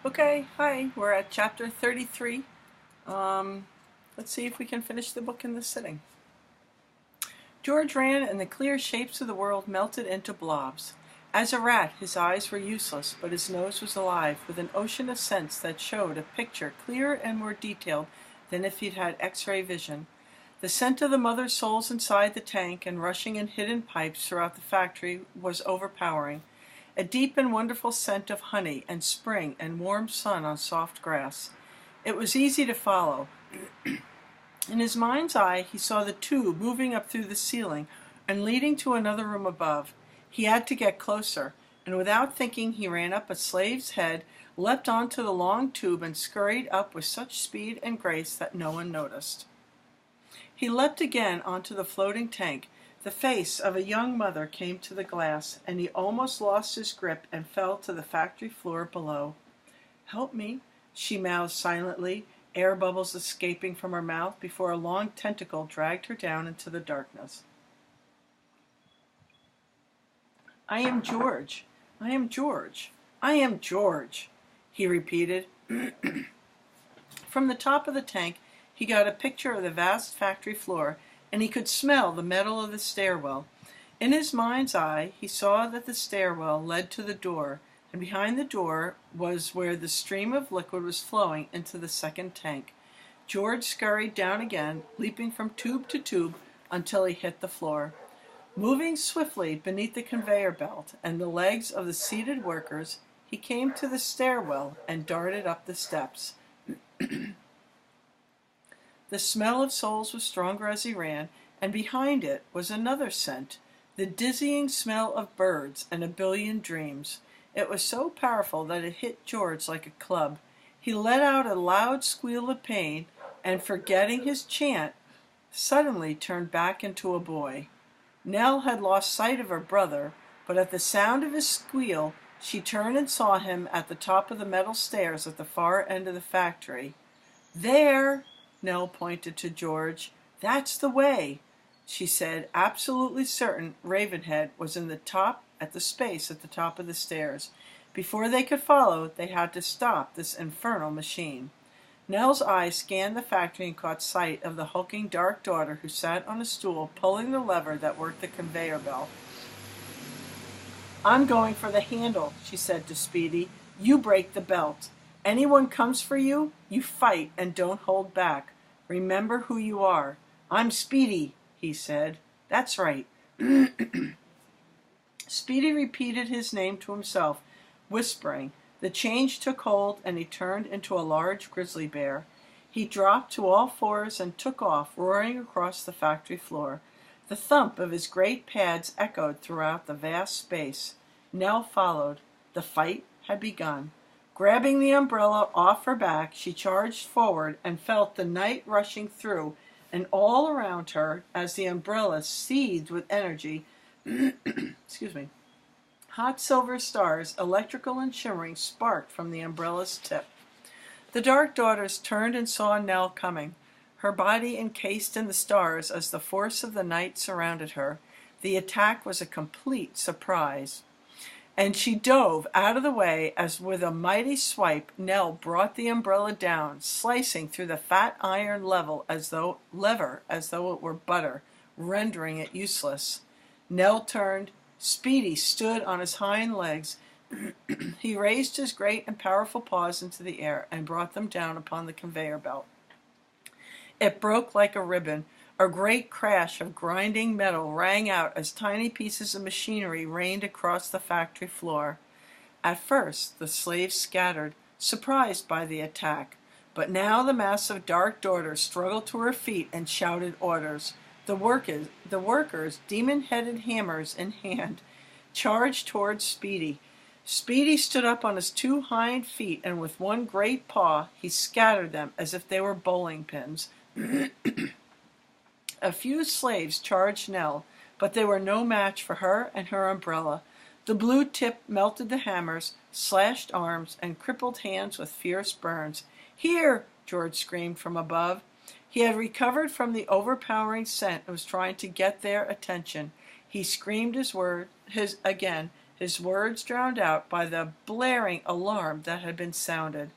Okay, hi, we're at chapter 33. Let's see if we can finish the book in this sitting. George ran, and the clear shapes of the world melted into blobs. As a rat, his eyes were useless, but his nose was alive with an ocean of scents that showed a picture clearer and more detailed than if he'd had X-ray vision. The scent of the mother souls inside the tank and rushing in hidden pipes throughout the factory was overpowering. A deep and wonderful scent of honey and spring and warm sun on soft grass. It was easy to follow. In his mind's eye, he saw the tube moving up through the ceiling and leading to another room above. He had to get closer, and without thinking, he ran up a slave's head, leapt onto the long tube, and scurried up with such speed and grace that no one noticed. He leapt again onto the floating tank. The face of a young mother came to the glass, and he almost lost his grip and fell to the factory floor below. "Help me," she mouthed silently, air bubbles escaping from her mouth before a long tentacle dragged her down into the darkness. "I am George. I am George. I am George," he repeated. From the top of the tank, he got a picture of the vast factory floor, and he could smell the metal of the stairwell. In his mind's eye, he saw that the stairwell led to the door, and behind the door was where the stream of liquid was flowing into the second tank. George scurried down again, leaping from tube to tube until he hit the floor. Moving swiftly beneath the conveyor belt and the legs of the seated workers, he came to the stairwell and darted up the steps. The smell of souls was stronger as he ran, and behind it was another scent, the dizzying smell of birds and a billion dreams. It was so powerful that it hit George like a club. He let out a loud squeal of pain, and forgetting his chant, suddenly turned back into a boy. Nell had lost sight of her brother, but at the sound of his squeal, she turned and saw him at the top of the metal stairs at the far end of the factory. "There!" Nell pointed to George. "That's the way," she said, absolutely certain Ravenhead was at the space at the top of the stairs. Before they could follow, they had to stop this infernal machine. Nell's eyes scanned the factory and caught sight of the hulking dark daughter who sat on a stool pulling the lever that worked the conveyor belt. "I'm going for the handle," she said to Speedy. "You break the belt. Anyone comes for you, you fight and don't hold back. Remember who you are." "I'm Speedy," he said. "That's right." Speedy repeated his name to himself, whispering. The change took hold, and he turned into a large grizzly bear. He dropped to all fours and took off, roaring across the factory floor. The thump of his great pads echoed throughout the vast space. Nell followed. The fight had begun. Grabbing the umbrella off her back, she charged forward and felt the night rushing through and all around her as the umbrella seethed with energy. Excuse me. Hot silver stars, electrical and shimmering, sparked from the umbrella's tip. The dark daughters turned and saw Nell coming, her body encased in the stars as the force of the night surrounded her. The attack was a complete surprise, and she dove out of the way as with a mighty swipe Nell brought the umbrella down, slicing through the fat iron lever as though it were butter, rendering it useless. Nell turned. Speedy stood on his hind legs. He raised his great and powerful paws into the air and brought them down upon the conveyor belt. It broke like a ribbon. A great crash of grinding metal rang out as tiny pieces of machinery rained across the factory floor. At first, the slaves scattered, surprised by the attack, but now the mass of dark daughters struggled to her feet and shouted orders. The workers, demon-headed hammers in hand, charged towards Speedy. Speedy stood up on his two hind feet, and with one great paw, he scattered them as if they were bowling pins. A few slaves charged Nell, but they were no match for her and her umbrella. The blue tip melted the hammers, slashed arms, and crippled hands with fierce burns. "Here!" George screamed from above. He had recovered from the overpowering scent and was trying to get their attention. He screamed his his words drowned out by the blaring alarm that had been sounded.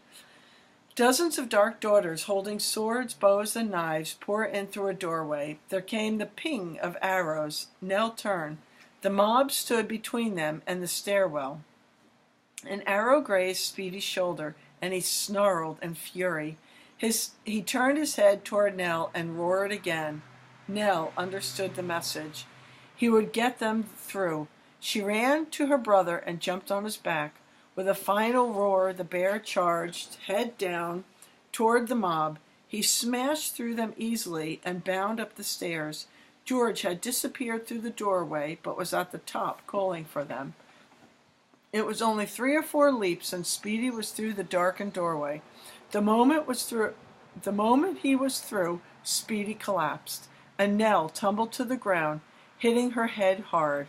Dozens of dark daughters holding swords, bows, and knives poured in through a doorway. There came the ping of arrows. Nell turned. The mob stood between them and the stairwell. An arrow grazed Speedy's shoulder, and he snarled in fury. He turned his head toward Nell and roared again. Nell understood the message. He would get them through. She ran to her brother and jumped on his back. With a final roar, the bear charged, head down, toward the mob. He smashed through them easily and bounded up the stairs. George had disappeared through the doorway, but was at the top, calling for them. It was only 3 or 4 leaps, and Speedy was through the darkened doorway. The moment he was through, Speedy collapsed, and Nell tumbled to the ground, hitting her head hard.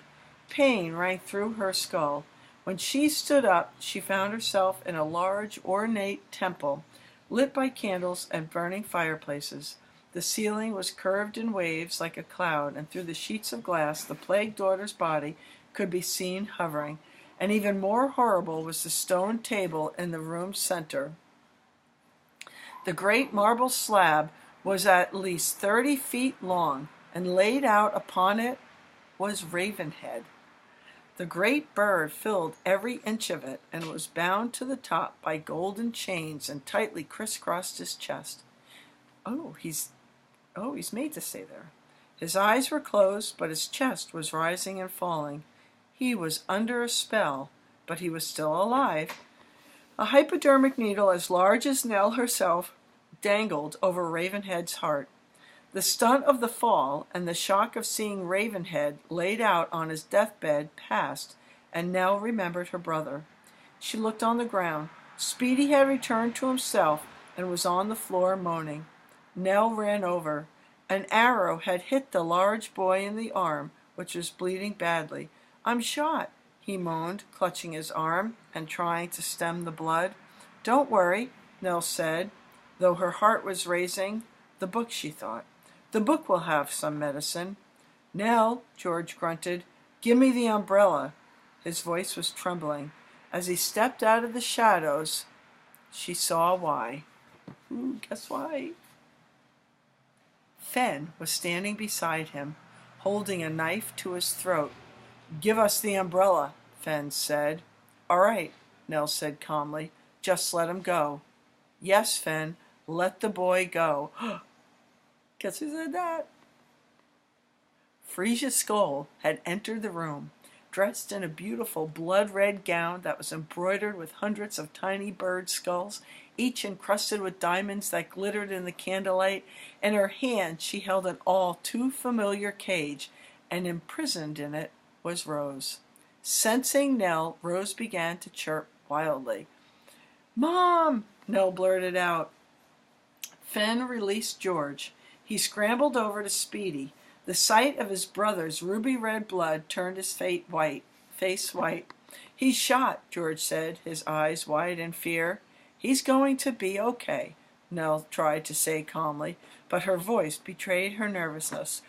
Pain rang through her skull. When she stood up, she found herself in a large, ornate temple, lit by candles and burning fireplaces. The ceiling was curved in waves like a cloud, and through the sheets of glass the plague daughter's body could be seen hovering. And even more horrible was the stone table in the room's center. The great marble slab was at least 30 feet long, and laid out upon it was Ravenhead. The great bird filled every inch of it, and was bound to the top by golden chains and tightly crisscrossed his chest. He's made to stay there. His eyes were closed, but his chest was rising and falling. He was under a spell, but he was still alive. A hypodermic needle as large as Nell herself dangled over Ravenhead's heart. The stunt of the fall and the shock of seeing Ravenhead laid out on his deathbed passed, and Nell remembered her brother. She looked on the ground. Speedy had returned to himself and was on the floor moaning. Nell ran over. An arrow had hit the large boy in the arm, which was bleeding badly. "I'm shot," he moaned, clutching his arm and trying to stem the blood. "Don't worry," Nell said, though her heart was racing. The book, she thought. The book will have some medicine. "Nell," George grunted, "give me the umbrella." His voice was trembling. As he stepped out of the shadows, she saw why. Guess why? Fen was standing beside him, holding a knife to his throat. "Give us the umbrella," Fen said. "All right," Nell said calmly. "Just let him go." "Yes, Fen, let the boy go." Guess who said that? Frisia Skull had entered the room, dressed in a beautiful blood-red gown that was embroidered with hundreds of tiny bird skulls, each encrusted with diamonds that glittered in the candlelight. In her hand she held an all too familiar cage, and imprisoned in it was Rose. Sensing Nell, Rose began to chirp wildly. "Mom!" Nell blurted out. Fen released George. He scrambled over to Speedy. The sight of his brother's ruby-red blood turned his face white. "He's shot," George said, his eyes wide in fear. "He's going to be okay," Nell tried to say calmly, but her voice betrayed her nervousness.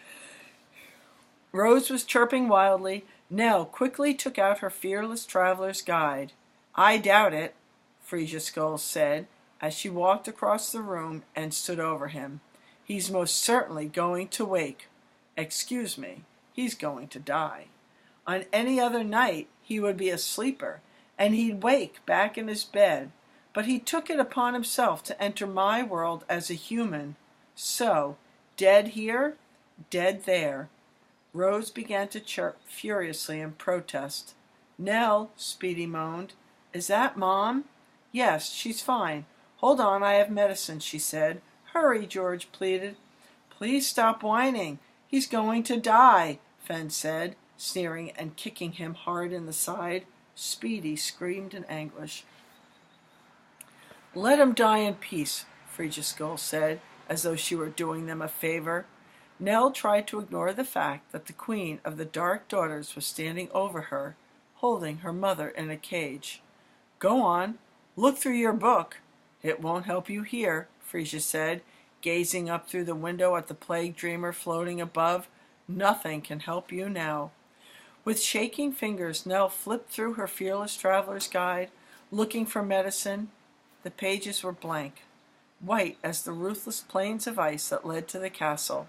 Rose was chirping wildly. Nell quickly took out her fearless traveler's guide. "I doubt it," Frisia Skull said, as she walked across the room and stood over him. "He's most certainly going to wake. Excuse me, he's going to die. On any other night he would be a sleeper, and he'd wake back in his bed. But he took it upon himself to enter my world as a human. So, dead here, dead there." Rose began to chirp furiously in protest. "Nell," Speedy moaned. "Is that Mom?" "Yes, she's fine. Hold on, I have medicine," she said. "Hurry," George pleaded. "Please stop whining. He's going to die," Fen said, sneering and kicking him hard in the side. Speedy screamed in anguish. "Let him die in peace," Frisia Skull said, as though she were doing them a favor. Nell tried to ignore the fact that the Queen of the Dark Daughters was standing over her, holding her mother in a cage. "Go on. Look through your book. It won't help you here," Frisia said, gazing up through the window at the plague dreamer floating above. "Nothing can help you now." With shaking fingers, Nell flipped through her Fearless Traveler's Guide, looking for medicine. The pages were blank, white as the ruthless plains of ice that led to the castle.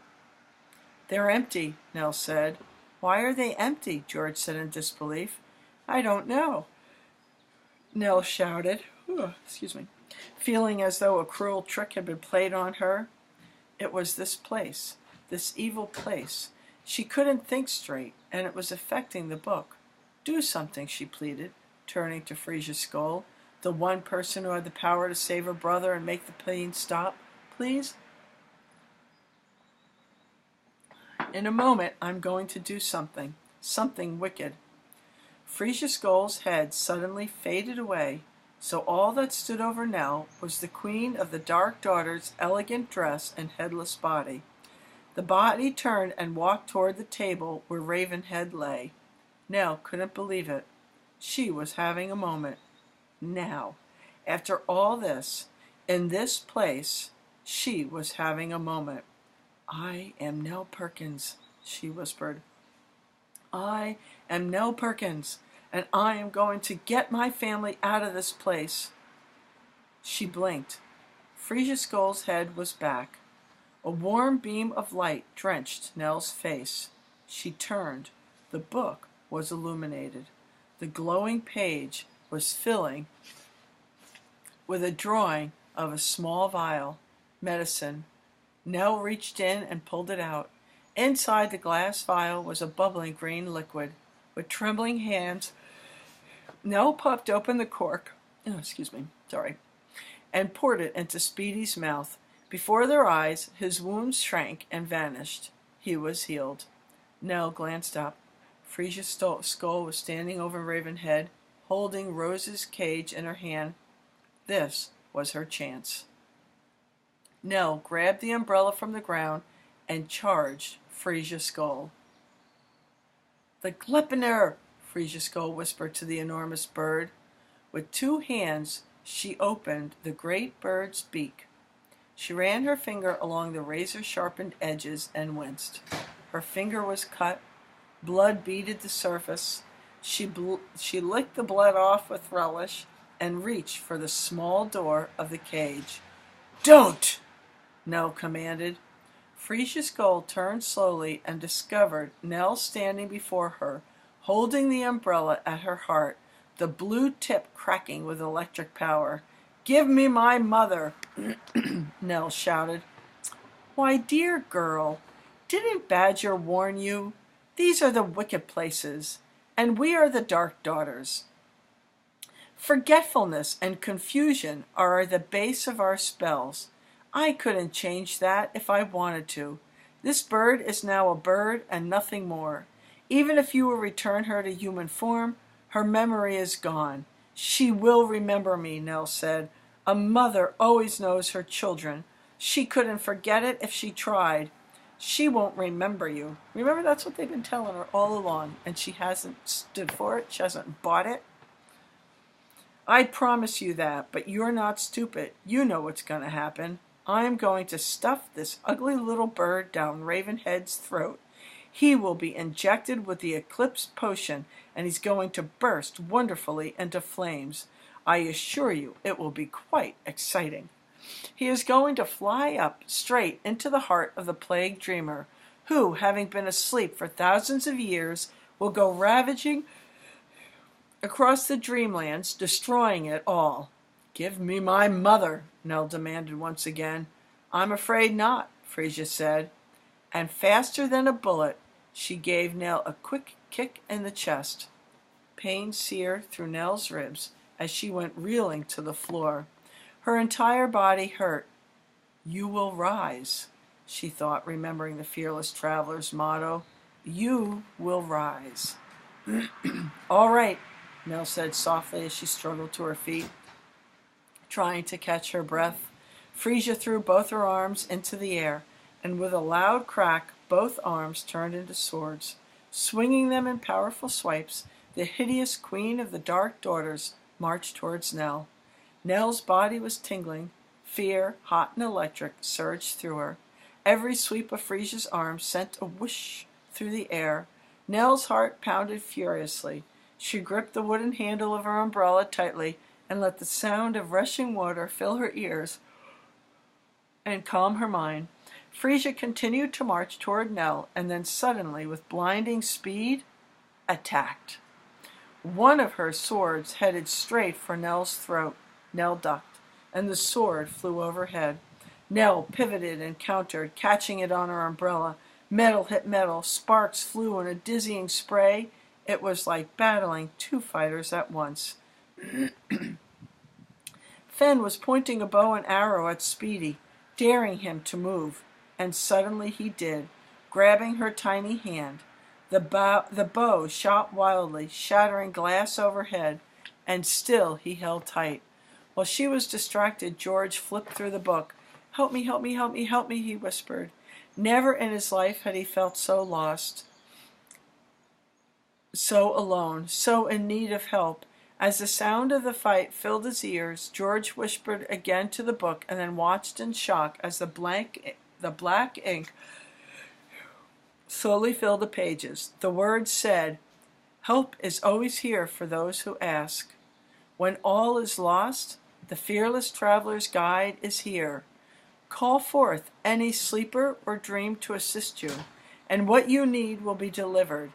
"They're empty," Nell said. "Why are they empty?" George said in disbelief. "I don't know," Nell shouted, feeling as though a cruel trick had been played on her. It was this place, this evil place. She couldn't think straight, and it was affecting the book. "Do something," she pleaded, turning to Frisia's Skull, the one person who had the power to save her brother and make the pain stop. "Please?" "In a moment, I'm going to do something wicked." Frisia Skull's head suddenly faded away, so all that stood over Nell was the Queen of the Dark Daughter's elegant dress and headless body. The body turned and walked toward the table where Ravenhead lay. Nell couldn't believe it. She was having a moment. Now, after all this, in this place, she was having a moment. "I am Nell Perkins," she whispered. "I am Nell Perkins, and I am going to get my family out of this place." She blinked. Frisia Skull's head was back. A warm beam of light drenched Nell's face. She turned. The book was illuminated. The glowing page was filling with a drawing of a small vial, medicine. Nell reached in and pulled it out. Inside the glass vial was a bubbling green liquid. With trembling hands, Nell popped open the cork, and poured it into Speedy's mouth. Before their eyes, his wounds shrank and vanished. He was healed. Nell glanced up. Frisia's Skull was standing over Ravenhead, holding Rose's cage in her hand. This was her chance. Nell grabbed the umbrella from the ground and charged Frisia Skull. "The Gleipnir!" Frisia Skull whispered to the enormous bird. With 2 hands, she opened the great bird's beak. She ran her finger along the razor-sharpened edges and winced. Her finger was cut. Blood beaded the surface. She licked the blood off with relish and reached for the small door of the cage. "Don't!" Nell commanded. Frisia Skull turned slowly and discovered Nell standing before her, holding the umbrella at her heart, the blue tip cracking with electric power. "Give me my mother!" Nell shouted. "Why, dear girl, didn't Badger warn you? These are the wicked places, and we are the Dark Daughters. Forgetfulness and confusion are the base of our spells. I couldn't change that if I wanted to. This bird is now a bird and nothing more. Even if you will return her to human form, her memory is gone. She will remember me," Nell said. "A mother always knows her children. She couldn't forget it if she tried. She won't remember you." Remember, that's what they've been telling her all along, and she hasn't stood for it. She hasn't bought it. "I'd promise you that, but you're not stupid. You know what's going to happen. I'm going to stuff this ugly little bird down Ravenhead's throat. He will be injected with the Eclipse Potion, and he's going to burst wonderfully into flames. I assure you it will be quite exciting. He is going to fly up straight into the heart of the plague dreamer, who, having been asleep for thousands of years, will go ravaging across the dreamlands, destroying it all." "Give me my mother," Nell demanded once again. "I'm afraid not," Frisia said. And faster than a bullet, she gave Nell a quick kick in the chest. Pain seared through Nell's ribs as she went reeling to the floor. Her entire body hurt. "You will rise," she thought, remembering the Fearless Traveler's motto. "You will rise." "All right," Nell said softly as she struggled to her feet, trying to catch her breath. Frisia threw both her arms into the air, and with a loud crack, both arms turned into swords. Swinging them in powerful swipes, the hideous Queen of the Dark Daughters marched towards Nell. Nell's body was tingling. Fear, hot and electric, surged through her. Every sweep of Frisia's arm sent a whoosh through the air. Nell's heart pounded furiously. She gripped the wooden handle of her umbrella tightly and let the sound of rushing water fill her ears and calm her mind. Frisia continued to march toward Nell, and then suddenly, with blinding speed, attacked. One of her swords headed straight for Nell's throat. Nell ducked, and the sword flew overhead. Nell pivoted and countered, catching it on her umbrella. Metal hit metal, sparks flew in a dizzying spray. It was like battling two fighters at once. Fen was pointing a bow and arrow at Speedy, daring him to move, and suddenly he did, grabbing her tiny hand. The bow shot wildly, shattering glass overhead, and still he held tight. While she was distracted, George flipped through the book. "Help me, help me, help me, help me," he whispered. Never in his life had he felt so lost, so alone, so in need of help. As the sound of the fight filled his ears, George whispered again to the book and then watched in shock as the black ink slowly filled the pages. The words said, "Help is always here for those who ask. When all is lost, the fearless traveler's guide is here. Call forth any sleeper or dream to assist you, and what you need will be delivered.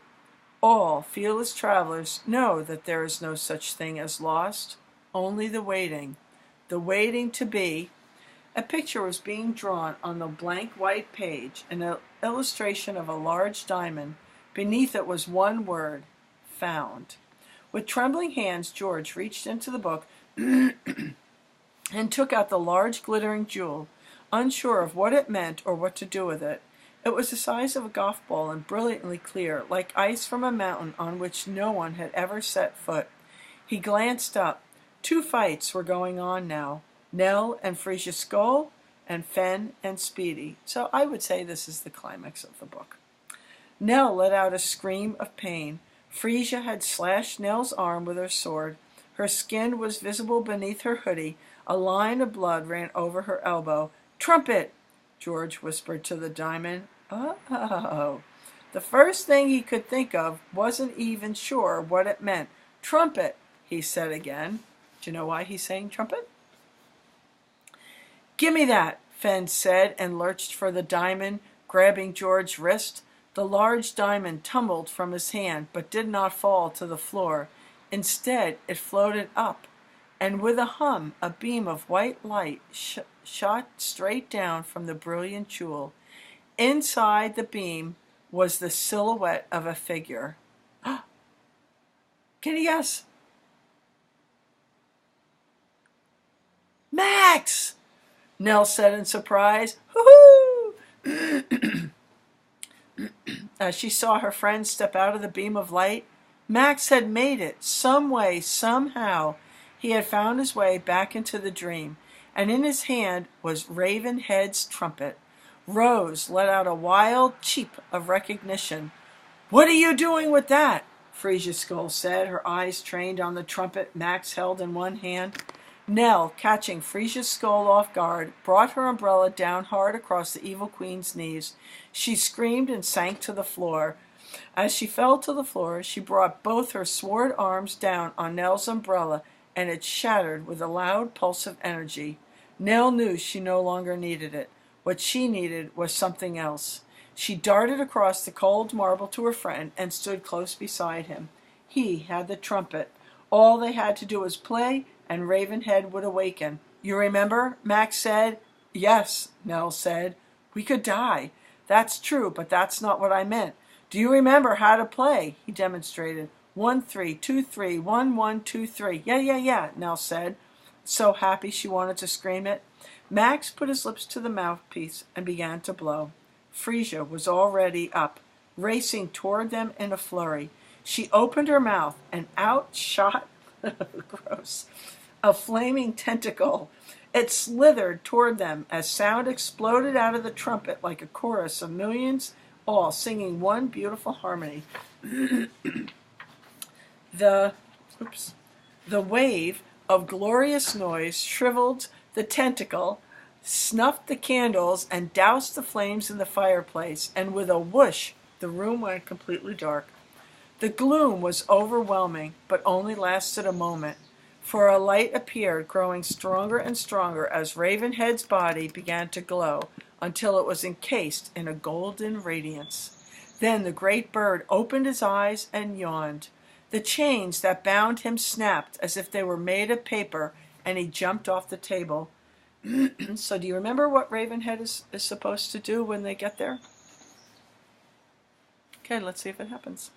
All fearless travelers know that there is no such thing as lost, only the waiting to be." A picture was being drawn on the blank white page, an illustration of a large diamond. Beneath it was one word, "Found." With trembling hands, George reached into the book and took out the large glittering jewel, unsure of what it meant or what to do with it. It was the size of a golf ball and brilliantly clear, like ice from a mountain on which no one had ever set foot. He glanced up. Two fights were going on now, Nell and Frisia Skull, and Fen and Speedy. So I would say this is the climax of the book. Nell let out a scream of pain. Frisia had slashed Nell's arm with her sword. Her skin was visible beneath her hoodie. A line of blood ran over her elbow. "Trumpet!" George whispered to the diamond. Oh. The first thing he could think of, wasn't even sure what it meant. "Trumpet," he said again. Do you know why he's saying trumpet? "Gimme that," Fen said, and lurched for the diamond, grabbing George's wrist. The large diamond tumbled from his hand, but did not fall to the floor. Instead, it floated up, and with a hum, a beam of white light shot straight down from the brilliant jewel. Inside the beam was the silhouette of a figure. Can you guess? "Max!" Nell said in surprise. "Hoo-hoo!" As she saw her friend step out of the beam of light, Max had made it. Some way, somehow, he had found his way back into the dream, and in his hand was Ravenhead's trumpet. Rose let out a wild cheep of recognition. "What are you doing with that?" Frisia Skull said, her eyes trained on the trumpet Max held in one hand. Nell, catching Frisia Skull off guard, brought her umbrella down hard across the evil queen's knees. She screamed and sank to the floor. As she fell to the floor, she brought both her sword arms down on Nell's umbrella, and it shattered with a loud pulse of energy. Nell knew she no longer needed it. What she needed was something else. She darted across the cold marble to her friend and stood close beside him. He had the trumpet. All they had to do was play, and Ravenhead would awaken. "You remember?" Max said. "Yes," Nell said. "We could die." "That's true, but that's not what I meant." "Do you remember how to play?" He demonstrated. 1, 3, 2, 3, 1, 1, 2, 3. Yeah, Nell said, so happy she wanted to scream it. Max put his lips to the mouthpiece and began to blow. Frisia was already up, racing toward them in a flurry. She opened her mouth, and out shot gross, a flaming tentacle. It slithered toward them as sound exploded out of the trumpet like a chorus of millions, all singing one beautiful harmony. The wave of glorious noise shriveled the tentacle, snuffed the candles, and doused the flames in the fireplace, and with a whoosh, the room went completely dark. The gloom was overwhelming, but only lasted a moment, for a light appeared, growing stronger and stronger as Ravenhead's body began to glow until it was encased in a golden radiance. Then the great bird opened his eyes and yawned. The chains that bound him snapped as if they were made of paper, and he jumped off the table. So do you remember what Ravenhead is supposed to do when they get there? Okay, let's see if it happens.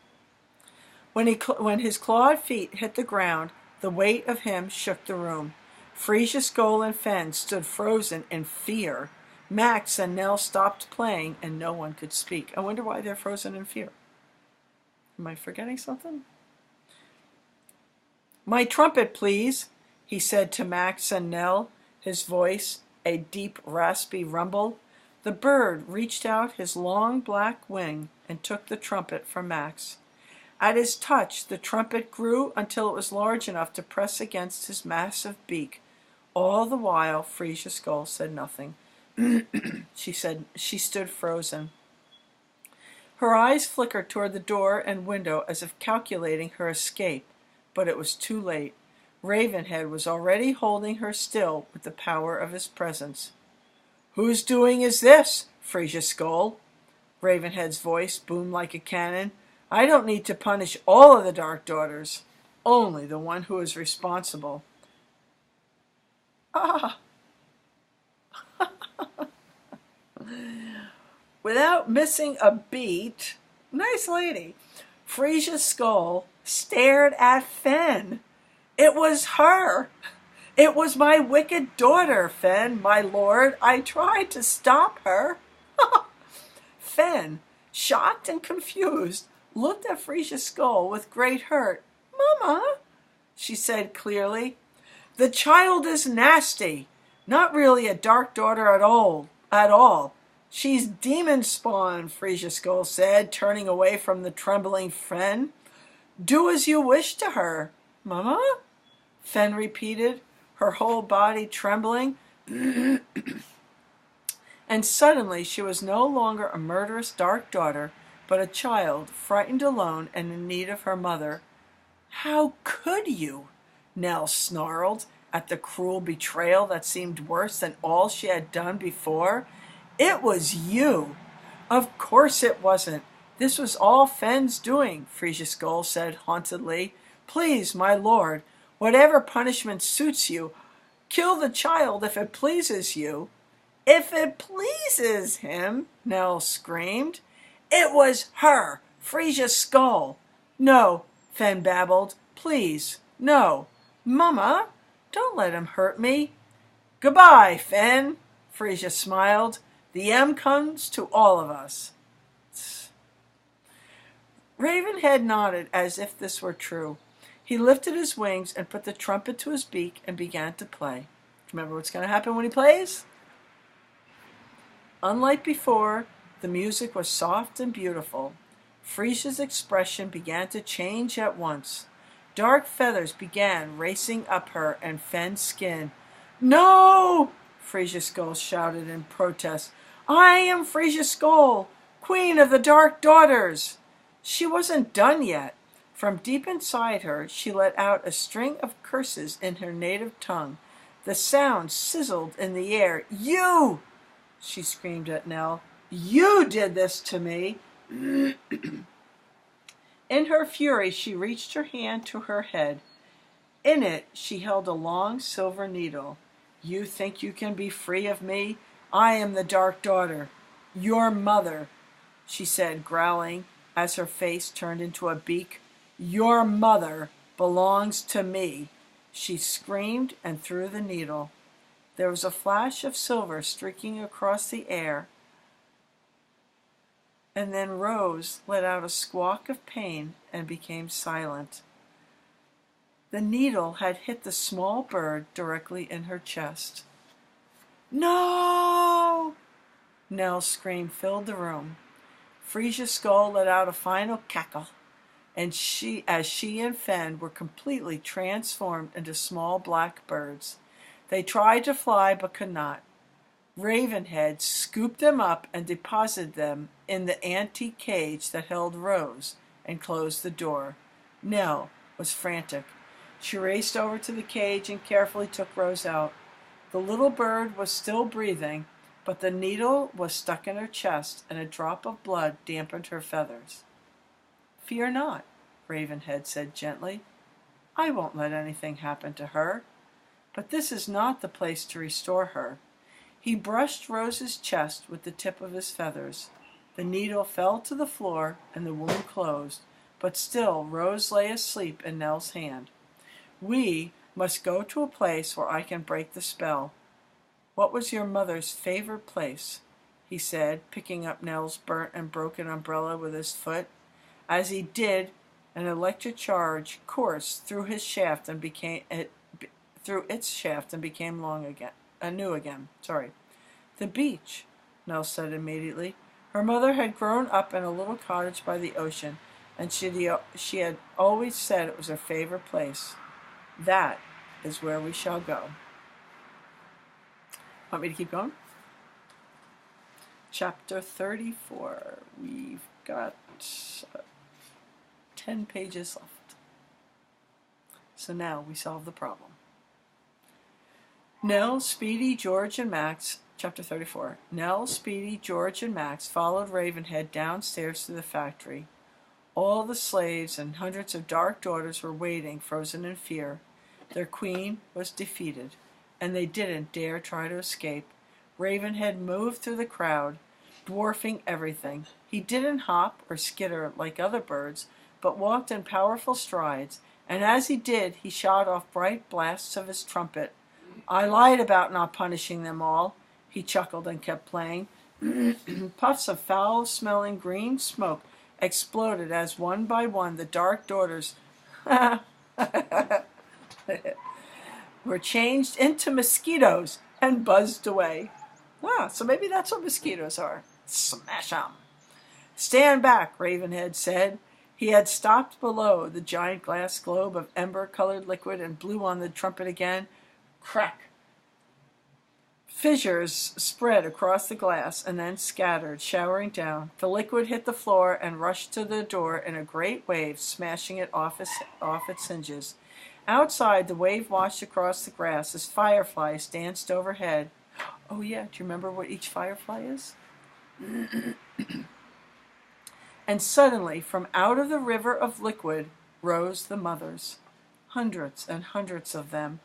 When his clawed feet hit the ground, the weight of him shook the room. Frisia, Skoll, and Fen stood frozen in fear. Max and Nell stopped playing, and no one could speak. I wonder why they're frozen in fear. Am I forgetting something? "My trumpet, please," he said to Max and Nell, his voice a deep, raspy rumble. The bird reached out his long black wing and took the trumpet from Max. At his touch, the trumpet grew until it was large enough to press against his massive beak. All the while, Frisia Skoll said nothing. She stood frozen. Her eyes flickered toward the door and window as if calculating her escape, but it was too late. Ravenhead was already holding her still with the power of his presence. "Whose doing is this, Frisia Skoll?" Ravenhead's voice boomed like a cannon. "I don't need to punish all of the Dark Daughters, only the one who is responsible." Ah! Without missing a beat, nice lady, Frisia Skoll stared at Fen. It was her. "It was my wicked daughter, Fen, my lord. I tried to stop her." Fen, shocked and confused, looked at Frisia Skoll with great hurt. "Mama," she said clearly, "the child is nasty. Not really a Dark Daughter at all. She's demon spawn," Frisia Skoll said, turning away from the trembling Fen. "Do as you wish to her." "Mama?" Fen repeated, her whole body trembling. And suddenly she was no longer a murderous Dark Daughter, but a child, frightened alone and in need of her mother. "How could you?" Nell snarled at the cruel betrayal that seemed worse than all she had done before. "It was you." "Of course it wasn't. This was all Fen's doing," Frisia Skoll said hauntedly. "Please, my lord, whatever punishment suits you, kill the child if it pleases you." "If it pleases him," Nell screamed. "It was her, Frisia Skoll." "No," Fen babbled. "Please, no. Mama, don't let him hurt me." "Goodbye, Fen," Frisia smiled. "The end comes to all of us." Ravenhead nodded as if this were true. He lifted his wings and put the trumpet to his beak and began to play. Remember what's going to happen when he plays? Unlike before, the music was soft and beautiful. Frisia's expression began to change at once. Dark feathers began racing up her and Fen's skin. "No!" Frisia Skoll shouted in protest. "I am Frisia Skoll, Queen of the Dark Daughters." She wasn't done yet. From deep inside her, she let out a string of curses in her native tongue. The sound sizzled in the air. "You!" she screamed at Nell. "You did this to me." In her fury, she reached her hand to her head. In it, she held a long silver needle. "You think you can be free of me? I am the Dark Daughter, your mother," she said, growling as her face turned into a beak. "Your mother belongs to me." She screamed and threw the needle. There was a flash of silver streaking across the air, and then Rose let out a squawk of pain and became silent. The needle had hit the small bird directly in her chest. "No!" Nell's scream filled the room. Frisia Skoll let out a final cackle, and as she and Fen were completely transformed into small black birds. They tried to fly but could not. Ravenhead scooped them up and deposited them in the antique cage that held Rose and closed the door. Nell was frantic. She raced over to the cage and carefully took Rose out. The little bird was still breathing, but the needle was stuck in her chest, and a drop of blood dampened her feathers. "Fear not," Ravenhead said gently. "I won't let anything happen to her. But this is not the place to restore her." He brushed Rose's chest with the tip of his feathers. The needle fell to the floor, and the wound closed, but still Rose lay asleep in Nell's hand. "We must go to a place where I can break the spell. What was your mother's favorite place?" he said, picking up Nell's burnt and broken umbrella with his foot. As he did, an electric charge coursed through its shaft and became new again. "The beach," Nell said immediately. Her mother had grown up in a little cottage by the ocean, and she had always said it was her favorite place. "That is where we shall go." Want me to keep going? Chapter 34. We've got 10 pages left. So now we solve the problem. Nell, Speedy, George, and Max. Chapter 34. Nell, Speedy, George, and Max followed Ravenhead downstairs to the factory. All the slaves and hundreds of dark daughters were waiting, frozen in fear. Their queen was defeated, and they didn't dare try to escape. Ravenhead moved through the crowd, dwarfing everything. He didn't hop or skitter like other birds, but walked in powerful strides, and as he did, he shot off bright blasts of his trumpet. "I lied about not punishing them all," he chuckled and kept playing. Puffs of foul-smelling green smoke exploded as one by one the dark daughters were changed into mosquitoes and buzzed away. So maybe that's what mosquitoes are. Smash 'em. "Stand back," Ravenhead said. He had stopped below the giant glass globe of ember-colored liquid and blew on the trumpet again. Crack! Fissures spread across the glass and then scattered, showering down. The liquid hit the floor and rushed to the door in a great wave, smashing it off its hinges. Outside, the wave washed across the grass as fireflies danced overhead. Oh yeah, do you remember what each firefly is? And suddenly, from out of the river of liquid, rose the mothers. Hundreds and hundreds of them.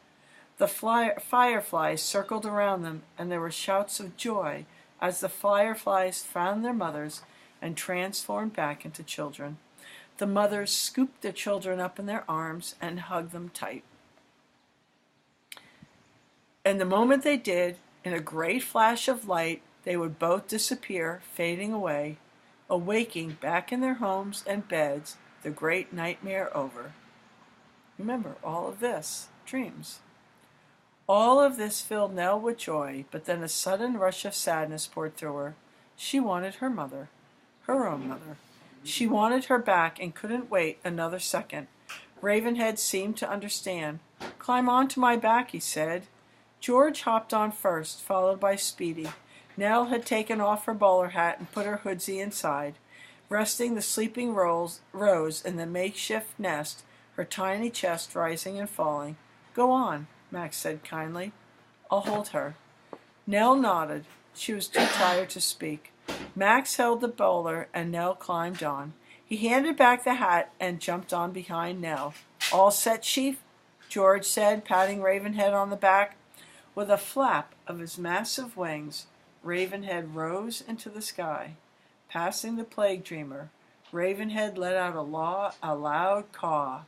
The fireflies circled around them, and there were shouts of joy as the fireflies found their mothers and transformed back into children. The mothers scooped their children up in their arms and hugged them tight. And the moment they did, in a great flash of light, they would both disappear, fading away, awaking back in their homes and beds, the great nightmare over. Remember, all of this, dreams. All of this filled Nell with joy, but then a sudden rush of sadness poured through her. She wanted her mother, her own mother. She wanted her back and couldn't wait another second. Ravenhead seemed to understand. "Climb onto my back," he said. George hopped on first, followed by Speedy. Nell had taken off her bowler hat and put her hoodsie inside, resting the sleeping Rose in the makeshift nest, her tiny chest rising and falling. "Go on," Max said kindly. "I'll hold her." Nell nodded. She was too tired to speak. Max held the bowler, and Nell climbed on. He handed back the hat and jumped on behind Nell. "All set, Chief?" George said, patting Ravenhead on the back. With a flap of his massive wings, Ravenhead rose into the sky. Passing the plague dreamer, Ravenhead let out a loud caw,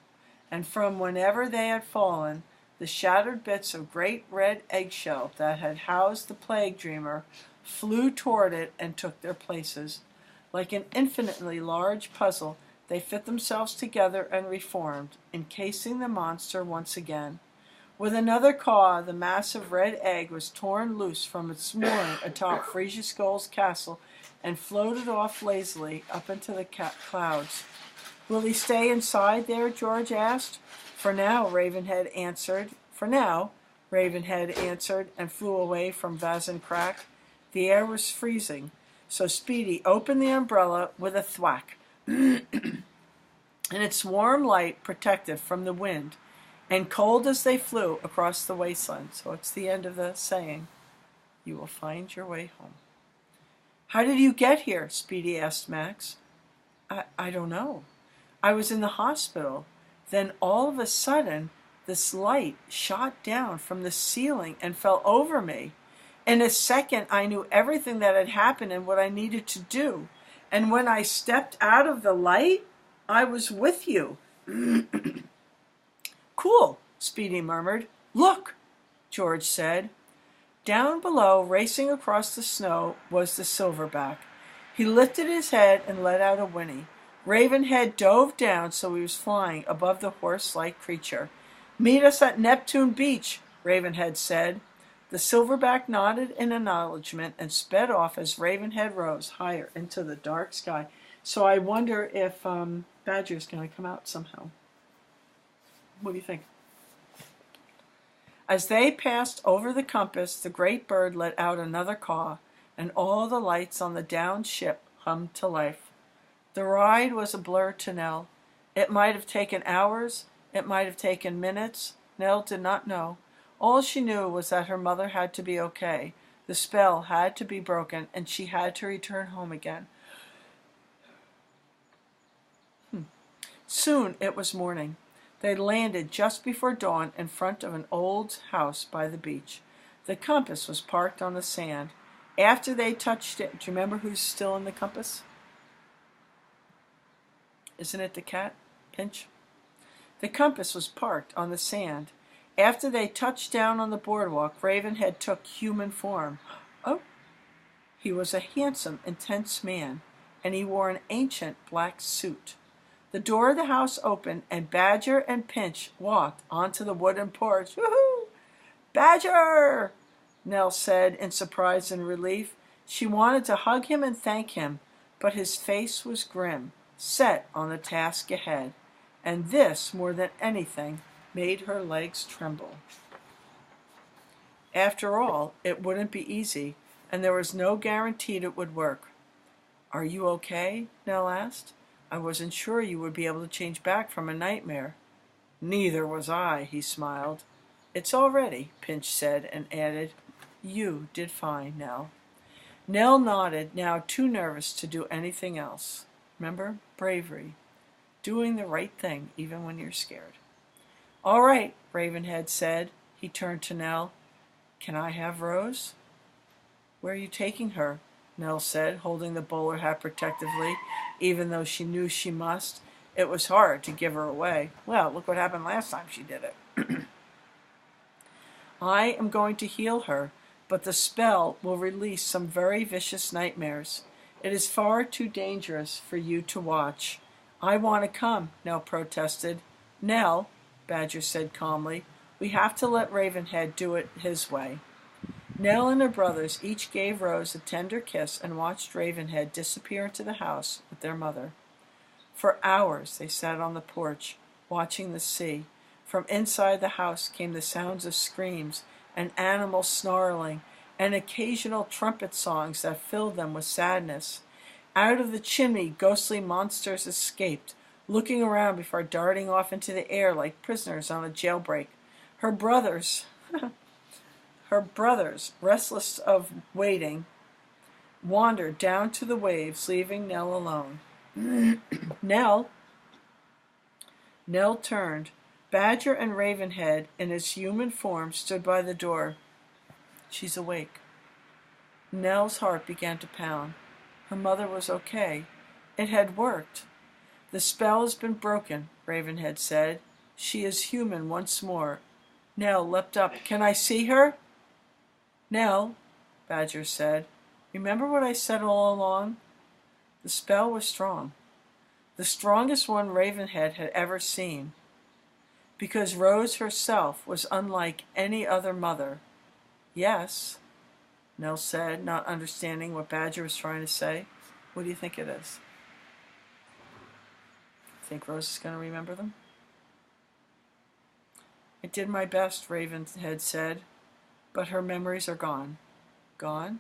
and from whenever they had fallen, the shattered bits of great red eggshell that had housed the plague dreamer flew toward it and took their places. Like an infinitely large puzzle, they fit themselves together and reformed, encasing the monster once again. With another caw, the massive red egg was torn loose from its mooring atop Frisia Skull's castle and floated off lazily up into the clouds. "Will he stay inside there?" George asked. For now," Ravenhead answered, and flew away from Vazencrack. The air was freezing, so Speedy opened the umbrella with a thwack. and its warm light protected from the wind, and cold as they flew across the wasteland. So it's the end of the saying, you will find your way home. How did you get here? Speedy asked Max. I don't know. I was in the hospital. Then all of a sudden, this light shot down from the ceiling and fell over me. In a second, I knew everything that had happened and what I needed to do. And when I stepped out of the light, I was with you. Cool, Speedy murmured. Look, George said. Down below, racing across the snow, was the silverback. He lifted his head and let out a whinny. Ravenhead dove down so he was flying above the horse-like creature. Meet us at Neptune Beach, Ravenhead said. The silverback nodded in acknowledgement and sped off as Ravenhead rose higher into the dark sky. So I wonder if Badger's going to come out somehow. What do you think? As they passed over the compass, the great bird let out another caw, and all the lights on the downed ship hummed to life. The ride was a blur to Nell. It might have taken hours, it might have taken minutes. Nell did not know. All she knew was that her mother had to be okay. The spell had to be broken, and she had to return home again. Soon it was morning. They landed just before dawn in front of an old house by the beach. The compass was parked on the sand. After they touched it, do you remember who's still in the compass? Isn't it the cat, Pinch? The compass was parked on the sand. After they touched down on the boardwalk, Ravenhead took human form. Oh! He was a handsome, intense man, and he wore an ancient black suit. The door of the house opened, and Badger and Pinch walked onto the wooden porch. Woohoo! Badger! Nell said in surprise and relief. She wanted to hug him and thank him, but his face was grim, set on the task ahead, and this, more than anything, made her legs tremble. After all, it wouldn't be easy, and there was no guarantee it would work. Are you okay? Nell asked. I wasn't sure you would be able to change back from a nightmare. Neither was I, he smiled. It's all ready, Pinch said, and added, You did fine, Nell. Nell nodded, now too nervous to do anything else. Remember? Bravery. Doing the right thing, even when you're scared. All right, Ravenhead said. He turned to Nell. Can I have Rose? Where are you taking her? Nell said, holding the bowler hat protectively, even though she knew she must. It was hard to give her away. Well, look what happened last time she did it. I am going to heal her, but the spell will release some very vicious nightmares. It is far too dangerous for you to watch. I want to come, Nell protested. Nell, Badger said calmly, we have to let Ravenhead do it his way. Nell and her brothers each gave Rose a tender kiss and watched Ravenhead disappear into the house with their mother. For hours they sat on the porch, watching the sea. From inside the house came the sounds of screams and animals snarling and occasional trumpet songs that filled them with sadness. Out of the chimney, ghostly monsters escaped, looking around before darting off into the air like prisoners on a jailbreak. Her brothers, restless of waiting, wandered down to the waves, leaving Nell alone. Nell turned. Badger and Ravenhead, in his human form, stood by the door. She's awake. Nell's heart began to pound. Her mother was okay. It had worked. The spell has been broken, Ravenhead said. She is human once more. Nell leapt up. Can I see her? Nell, Badger said, remember what I said all along? The spell was strong. The strongest one Ravenhead had ever seen. Because Rose herself was unlike any other mother. Yes, Nell said, not understanding what Badger was trying to say. What do you think it is? Think Rose is going to remember them? I did my best, Ravenhead said, but her memories are gone. Gone?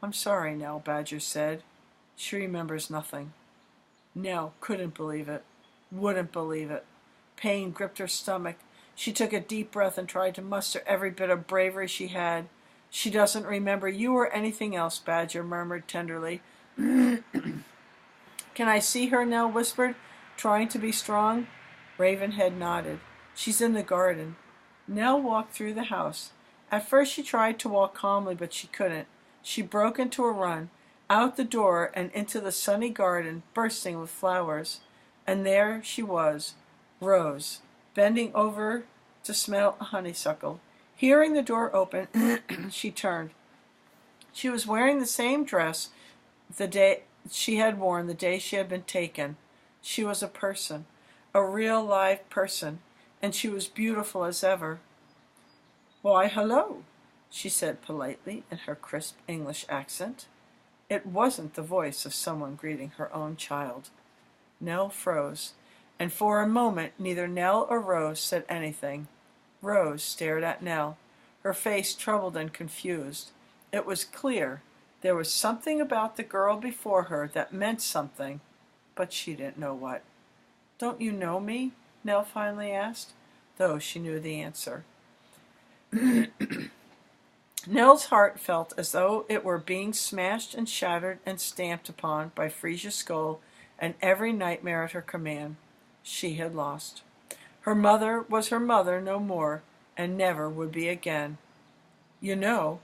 I'm sorry, Nell, Badger said. She remembers nothing. Nell couldn't believe it. Wouldn't believe it. Pain gripped her stomach. She took a deep breath and tried to muster every bit of bravery she had. She doesn't remember you or anything else, Badger murmured tenderly. Can I see her? Nell whispered, trying to be strong. Ravenhead nodded. She's in the garden. Nell walked through the house. At first she tried to walk calmly, but she couldn't. She broke into a run, out the door and into the sunny garden, bursting with flowers. And there she was, Rose, bending over to smell a honeysuckle. Hearing the door open, she turned. She was wearing the same dress the day she had worn the day she had been taken. She was a person, a real live person, and she was beautiful as ever. "Why, hello," she said politely in her crisp English accent. It wasn't the voice of someone greeting her own child. Nell froze, and for a moment neither Nell or Rose said anything. Rose stared at Nell, her face troubled and confused. It was clear there was something about the girl before her that meant something, but she didn't know what. "Don't you know me?" Nell finally asked, though she knew the answer. Nell's heart felt as though it were being smashed and shattered and stamped upon by Frisia's skull and every nightmare at her command. She had lost. Her mother was her mother no more, and never would be again. "You know,"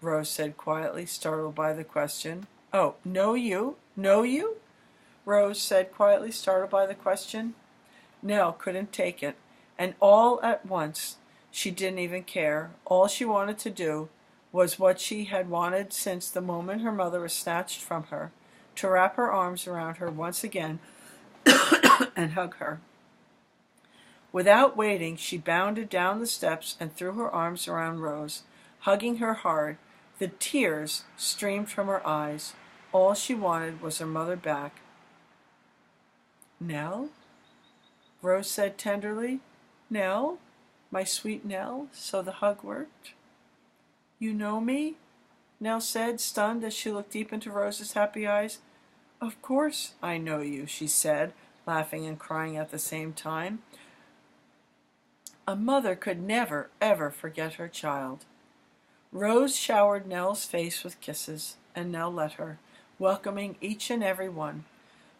Rose said quietly, startled by the question. "Oh, know you? Know you?" Rose said quietly, startled by the question. Nell couldn't take it, and all at once she didn't even care. All she wanted to do was what she had wanted since the moment her mother was snatched from her, to wrap her arms around her once again and hug her. Without waiting, she bounded down the steps and threw her arms around Rose, hugging her hard. The tears streamed from her eyes. All she wanted was her mother back. "Nell?" Rose said tenderly. "Nell? My sweet Nell?" So the hug worked. "You know me?" Nell said, stunned as she looked deep into Rose's happy eyes. "Of course I know you," she said, laughing and crying at the same time. A mother could never, ever forget her child. Rose showered Nell's face with kisses, and Nell let her, welcoming each and every one.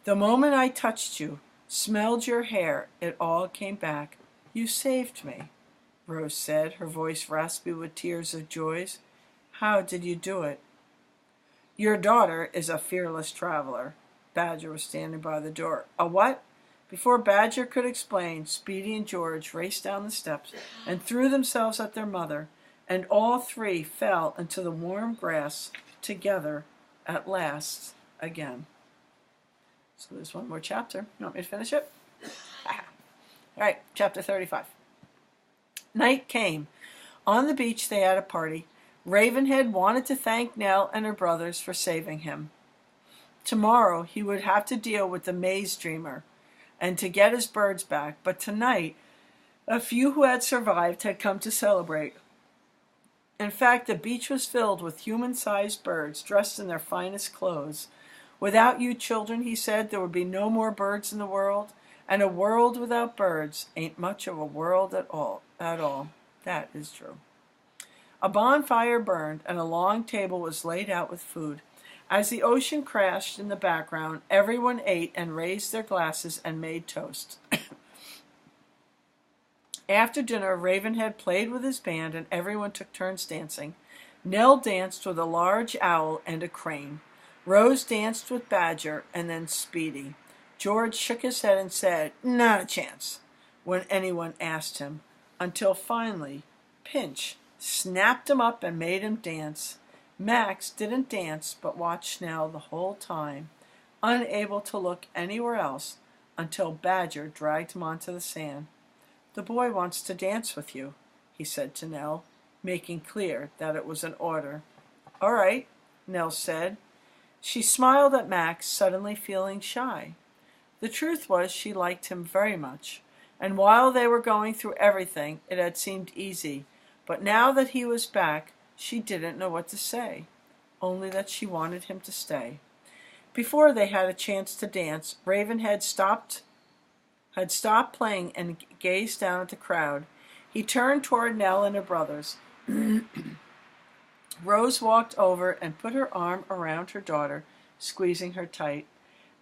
"The moment I touched you, smelled your hair, it all came back. You saved me," Rose said, her voice raspy with tears of joy. "How did you do it?" "Your daughter is a fearless traveler." Badger was standing by the door. "A what?" Before Badger could explain, Speedy and George raced down the steps and threw themselves at their mother, and all three fell into the warm grass together at last again. So there's one more chapter. You want me to finish it? All right, chapter 35. Night came. On the beach they had a party. Ravenhead wanted to thank Nell and her brothers for saving him. Tomorrow he would have to deal with the maze dreamer and to get his birds back, but tonight a few who had survived had come to celebrate. In fact, the beach was filled with human-sized birds dressed in their finest clothes. "Without you children," he said, "there would be no more birds in the world, and a world without birds ain't much of a world at all. That is true." A bonfire burned, and a long table was laid out with food. As the ocean crashed in the background, everyone ate and raised their glasses and made toast. After dinner, Ravenhead played with his band, and everyone took turns dancing. Nell danced with a large owl and a crane. Rose danced with Badger, and then Speedy. George shook his head and said, "Not a chance," when anyone asked him, until finally Pinch snapped him up and made him dance. Max didn't dance, but watched Nell the whole time, unable to look anywhere else until Badger dragged him onto the sand. "The boy wants to dance with you," he said to Nell, making clear that it was an order. "All right," Nell said. She smiled at Max, suddenly feeling shy. The truth was she liked him very much, and while they were going through everything, it had seemed easy. But now that he was back, she didn't know what to say, only that she wanted him to stay. Before they had a chance to dance, Ravenhead stopped had stopped playing and gazed down at the crowd. He turned toward Nell and her brothers. Rose walked over and put her arm around her daughter, squeezing her tight.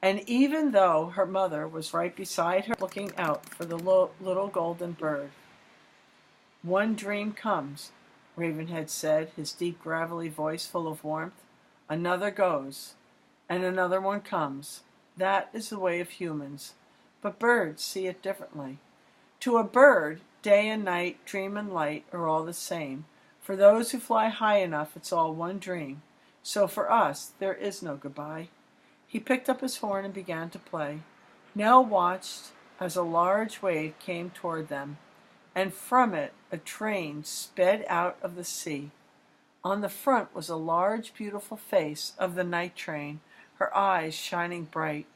And even though her mother was right beside her, looking out for the little golden bird. "One dream comes," Ravenhead said, his deep gravelly voice full of warmth. "Another goes, and another one comes. That is the way of humans. But birds see it differently. To a bird, day and night, dream and light are all the same. For those who fly high enough, it's all one dream. So for us, there is no goodbye." He picked up his horn and began to play. Nell watched as a large wave came toward them, and from it a train sped out of the sea. On the front was a large, beautiful face of the night train, her eyes shining bright.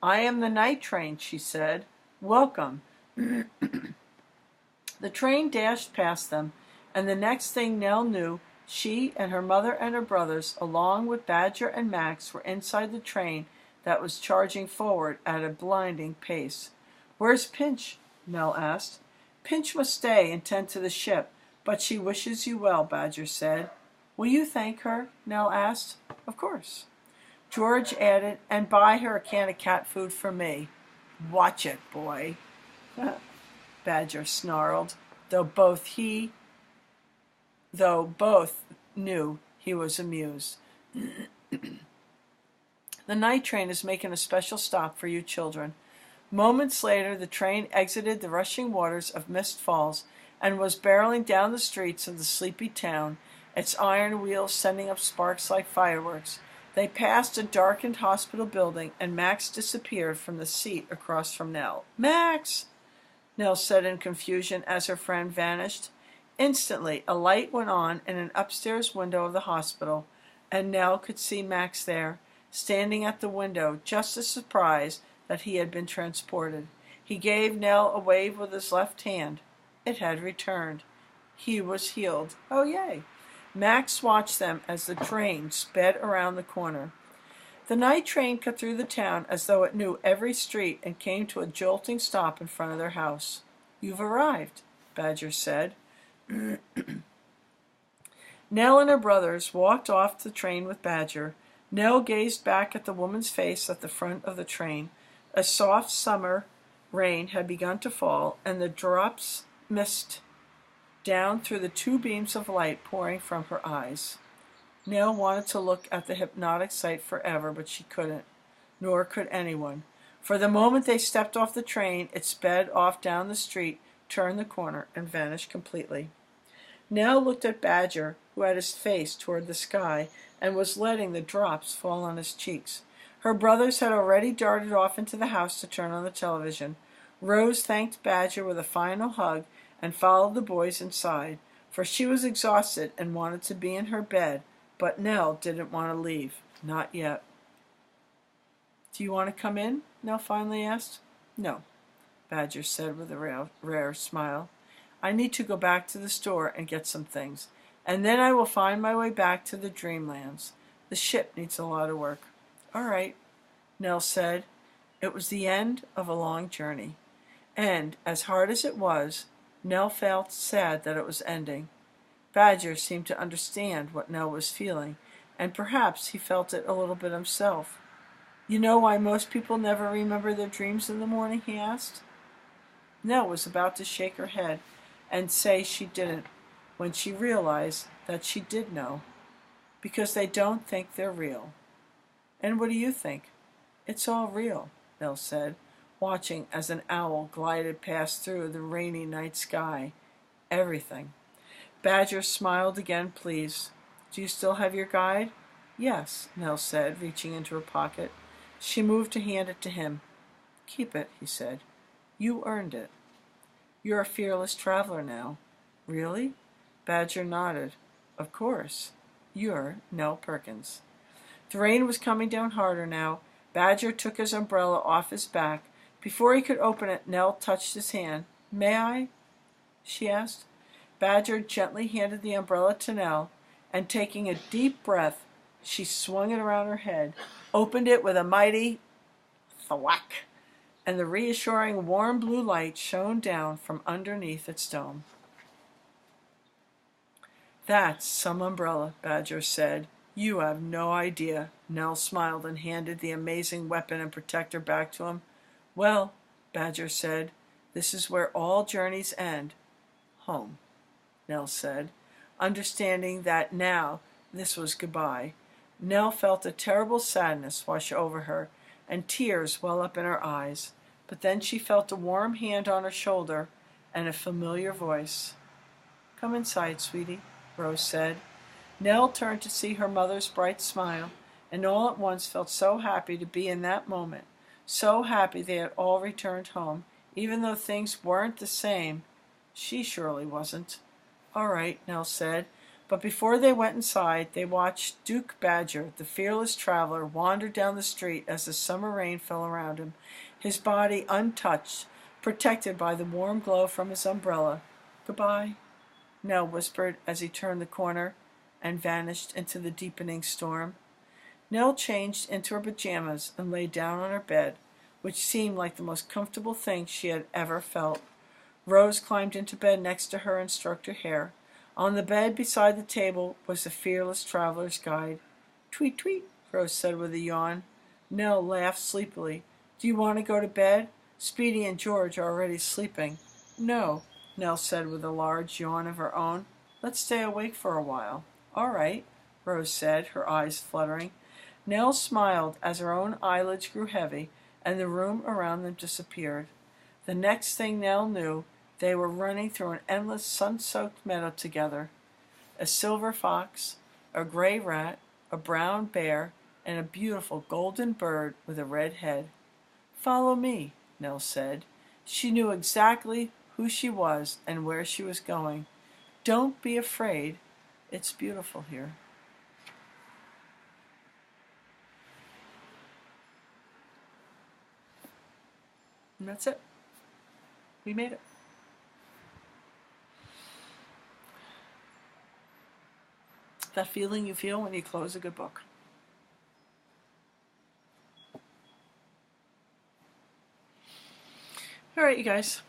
"I am the night train," she said. "Welcome." The train dashed past them, and the next thing Nell knew, she and her mother and her brothers, along with Badger and Max, were inside the train that was charging forward at a blinding pace. "Where's Pinch?" Nell asked. "Pinch must stay and tend to the ship, but she wishes you well," Badger said. "Will you thank her?" Nell asked. "Of course." George added, "And buy her a can of cat food for me." "Watch it, boy," Badger snarled, though both knew he was amused. "The night train is making a special stop for you children." Moments later, the train exited the rushing waters of Mist Falls and was barreling down the streets of the sleepy town, its iron wheels sending up sparks like fireworks. They passed a darkened hospital building, and Max disappeared from the seat across from Nell. "Max!" Nell said in confusion as her friend vanished. Instantly, a light went on in an upstairs window of the hospital, and Nell could see Max there, standing at the window, just as surprised that he had been transported. He gave Nell a wave with his left hand. It had returned. He was healed. Oh, yay! Max watched them as the train sped around the corner. The night train cut through the town as though it knew every street and came to a jolting stop in front of their house. "You've arrived," Badger said. Nell and her brothers walked off the train with Badger. Nell gazed back at the woman's face at the front of the train. A soft summer rain had begun to fall, and the drops missed down through the two beams of light pouring from her eyes. Nell wanted to look at the hypnotic sight forever, but she couldn't, nor could anyone. For the moment they stepped off the train, it sped off down the street, turned the corner, and vanished completely. Nell looked at Badger, who had his face toward the sky and was letting the drops fall on his cheeks. Her brothers had already darted off into the house to turn on the television. Rose thanked Badger with a final hug and followed the boys inside, for she was exhausted and wanted to be in her bed, but Nell didn't want to leave. Not yet. "Do you want to come in?" Nell finally asked. "No," Badger said with a rare smile. "I need to go back to the store and get some things, and then I will find my way back to the Dreamlands. The ship needs a lot of work." "All right," Nell said. It was the end of a long journey, and, as hard as it was, Nell felt sad that it was ending. Badger seemed to understand what Nell was feeling, and perhaps he felt it a little bit himself. "You know why most people never remember their dreams in the morning?" he asked. Nell was about to shake her head and say she didn't, when she realized that she did know. "Because they don't think they're real." "And what do you think?" "It's all real," Nell said, watching as an owl glided past through the rainy night sky. "Everything." Badger smiled again, pleased. "Do you still have your guide?" "Yes," Nell said, reaching into her pocket. She moved to hand it to him. "Keep it," he said. "You earned it. You're a fearless traveler now." "Really?" Badger nodded. "Of course. You're Nell Perkins." The rain was coming down harder now. Badger took his umbrella off his back. Before he could open it, Nell touched his hand. "May I?" she asked. Badger gently handed the umbrella to Nell, and taking a deep breath, she swung it around her head, opened it with a mighty thwack, and the reassuring warm blue light shone down from underneath its dome. "That's some umbrella," Badger said. "You have no idea." Nell smiled and handed the amazing weapon and protector back to him. "Well," Badger said, "this is where all journeys end." "Home," Nell said, understanding that now this was goodbye. Nell felt a terrible sadness wash over her, and tears well up in her eyes. But then she felt a warm hand on her shoulder and a familiar voice. "Come inside, sweetie," Rose said. Nell turned to see her mother's bright smile, and all at once felt so happy to be in that moment, so happy they had all returned home, even though things weren't the same. She surely wasn't. "All right," Nell said. But before they went inside, they watched Duke Badger, the fearless traveler, wander down the street as the summer rain fell around him, his body untouched, protected by the warm glow from his umbrella. "Goodbye," Nell whispered as he turned the corner and vanished into the deepening storm. Nell changed into her pajamas and lay down on her bed, which seemed like the most comfortable thing she had ever felt. Rose climbed into bed next to her and stroked her hair. On the bed beside the table was the fearless traveler's guide. "Tweet, tweet," Rose said with a yawn. Nell laughed sleepily. "Do you want to go to bed? Speedy and George are already sleeping." "No," Nell said with a large yawn of her own. "Let's stay awake for a while." "All right," Rose said, her eyes fluttering. Nell smiled as her own eyelids grew heavy and the room around them disappeared. The next thing Nell knew, they were running through an endless sun-soaked meadow together. A silver fox, a gray rat, a brown bear, and a beautiful golden bird with a red head. "Follow me," Nell said. She knew exactly who she was and where she was going. "Don't be afraid. It's beautiful here." And that's it. We made it. That feeling you feel when you close a good book. All right, you guys.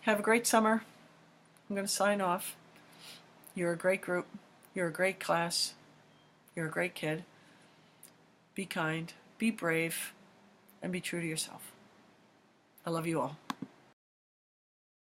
Have a great summer. I'm going to sign off. You're a great group. You're a great class. You're a great kid. Be kind, be brave, and be true to yourself. I love you all.